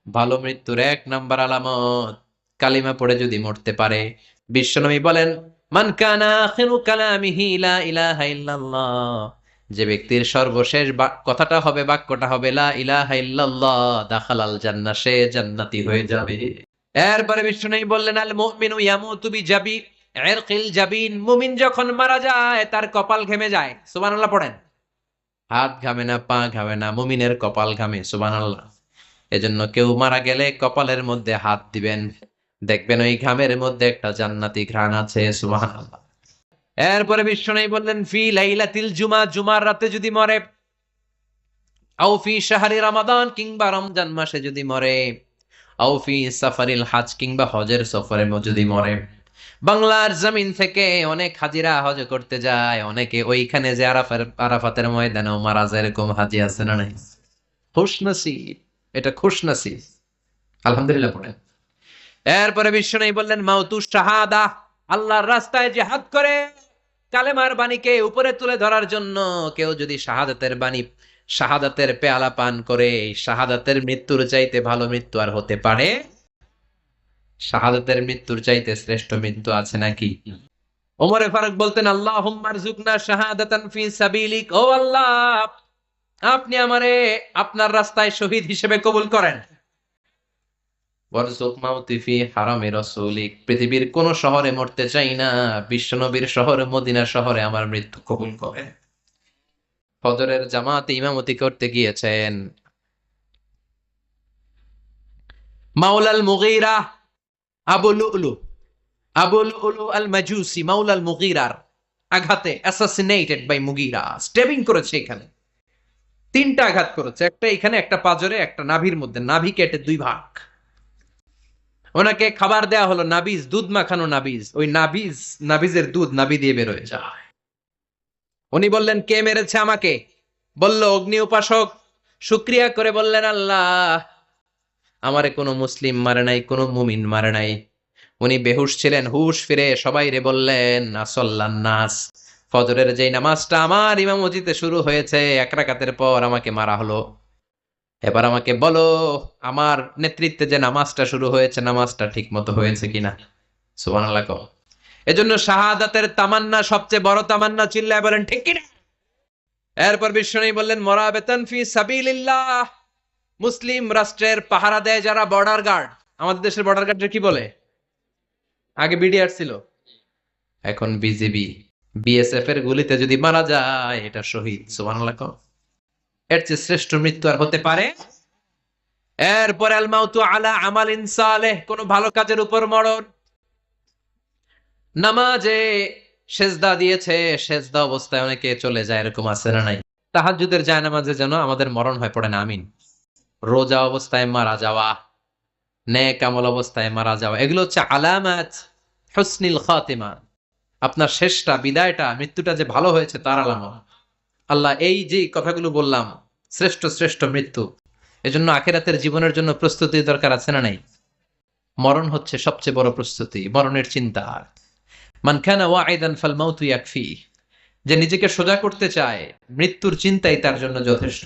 ভালো মৃত্যুর এক নাম্বার আলামত কালিমা পড়ে যদি মরতে পারে। বিশ্বনবী বলেন, মান কানা আখিরু কালামিহি লা ইলাহা ইল্লাল্লাহ, যে ব্যক্তির সর্বশেষ কথাটা হবে, বাক্যটা হবে লা ইলাহা ইল্লাল্লাহ, দাখালাল জান্নাহ, সে জান্নাতি হয়ে যাবে। এরপরে বিশ্বনবী বললেন, আল মুমিনু ইয়ামুতু বিজাবি ইরকিল জাবিন, মুমিন যখন মারা যায় তার কপাল ঘেমে যায়। সুবহানাল্লাহ পড়েন। হাত ঘামে না, পা ঘামে না, মুমিনের কপাল ঘামে। সুবহানাল্লাহ। এজন্য কেউ মারা গেলে কপালের মধ্যে হাত দিবেন, দেখবেন ওই ঘামের মধ্যে একটা জান্নাতি ঘ্রাণ আছে। সুবহানাল্লাহ। এরপরে বিশ্বনবী বললেন, ফি লাইলাতিল জুমা, জুমার রাতে যদি মরে, আও ফি শাহরি রমাদান, কিংবা রমজান মাসে যদি মরে, আও ফি সাফারিল হজ, কিংবা হজের সফরে যদি মরে। বাংলার জমিন থেকে অনেক হাজিরা হজ করতে যায়, অনেকে ওইখানে যে আরাফাতের ময়দানেও মারা যায়, এরকম হাজি আছে না নাই? খুশনসিব, এটা খুশনসিব। আলহামদুলিল্লাহ পড়েন। এরপরে বিশ্বনবী বললেন, মাউতু শাহাদা, আল্লাহর রাস্তায় জিহাদ করে কালেমার বাণীকে উপরে তুলে ধরার জন্য কেউ যদি শাহাদাতের বাণী, শাহাদাতের পেয়ালা পান করে, শাহাদাতের মৃত্যুর চাইতে ভালো মৃত্যু আর হতে পারে? শাহাদাতের মৃত্যুর চাইতে শ্রেষ্ঠ মৃত্যু আছে নাকি? ওমরে ফারুক বলতেন, আল্লাহুম্মা রযুকনা শাহাদাতান ফি সাবিলিক, ও আল্লাহ, আপনি আমারে আপনার রাস্তায় শহীদ হিসেবে কবুল করেন। ওয়ারযুক মাউতি ফি হারামি রাসূলিক, পৃথিবীর কোন শহরে মরতে চাই না, বিশ্বনবীর শহর মদিনা শহরে আমার মৃত্যু কবুল করেন। ফজরের জামাতে ইমামতি করতে গিয়েছেন মাওলাল মুগীরা, আবু লুলু, আবু লুলু আল মাজুসি, মাওলাল মুগীরার আঘাতে অ্যাসাসিনেটেড বাই মুগীরা, স্টেবিং করেছে এখানে। তিনটা আঘাত করেছে, একটা এখানে, একটা পাজরে, একটা নাভির মধ্যে, নাভি কেটে দুই ভাগ। ওনাকে খাবার দেয়া হলো নাবিজ, দুধ মাখানো নাবিজ, ওই নাবিজের দুধ নাভি দিয়ে বের হয়ে যায়। উনি বললেন, কে মেরেছে আমাকে? বলল, অগ্নি উপাসক। শুকরিয়া করে বললেন, আল্লাহ, আমারে কোনো মুসলিম মারে নাই, কোনো মুমিন মারে নাই। উনি বেহুশ ছিলেন, হুশ ফিরে সবাই রে বললেন, আসল্লান নাস, ফজরের যেই নামাজটা আমার ইমামতিতে শুরু হয়েছে, এক রাকাতের পর আমাকে মারা হলো। এবার আমাকে বলো, আমার নেতৃত্বে যে নামাজটা শুরু হয়েছে, নামাজটা ঠিক মতো হয়েছে কিনা। সুবহানাল্লাহ। এজন্য শাহাদাতের তামান্না সবচেয়ে বড় তামান্না, চিল্লায় বলেন ঠিক কিনা। এরপর বিশ্বনবী বললেন, মুরাবিতান ফি সাবিলিল্লাহ, মুসলিম রাষ্ট্রের পাহারা দেয় যারা, বর্ডার গার্ড। আমাদের দেশের বর্ডার গার্ডের কি বলে? আগে বিডিআর ছিল, এখন বিজিবি। বিএসএফ এর গুলিতে যদি মারা যায়, এটা শহীদ। সুবহানাল্লাহ। এর চেয়ে শ্রেষ্ঠ মৃত্যু আর হতে পারে? এরপর আল মাউতু আলা আমালিন সালেহ, কোন ভালো কাজের উপর মরণ। নামাজে সেজদা দিয়েছে, সেজদা অবস্থায় অনেকে চলে যায়, এরকম আছে না নাই? তাহাজ্জুদের জায়নামাজে যেন আমাদের মরণ হয়, পড়ে না আমিন। রোজা অবস্থায় মারা যাওয়া, নেক আমল অবস্থায় মারা যাওয়া, এগুলো হচ্ছে আলামাত হুসনিল খাতিমা। আপনার শেষটা, বিদায়টা, মৃত্যুটা যে ভালো হয়েছে তার আলামত। আল্লাহ এই যে কথাগুলো বললাম, শ্রেষ্ঠ শ্রেষ্ঠ মৃত্যু, এজন্য আখিরাতের জীবনের জন্য প্রস্তুতির দরকার আছে না নাই? মরণ হচ্ছে সবচেয়ে বড় প্রস্তুতি, মরণের চিন্তা। মান কানা ওয়াইদান ফাল মাউতু ইয়াকফি, যে নিজেকে সোজা করতে চায়, মৃত্যুর চিন্তাই তার জন্য যথেষ্ট।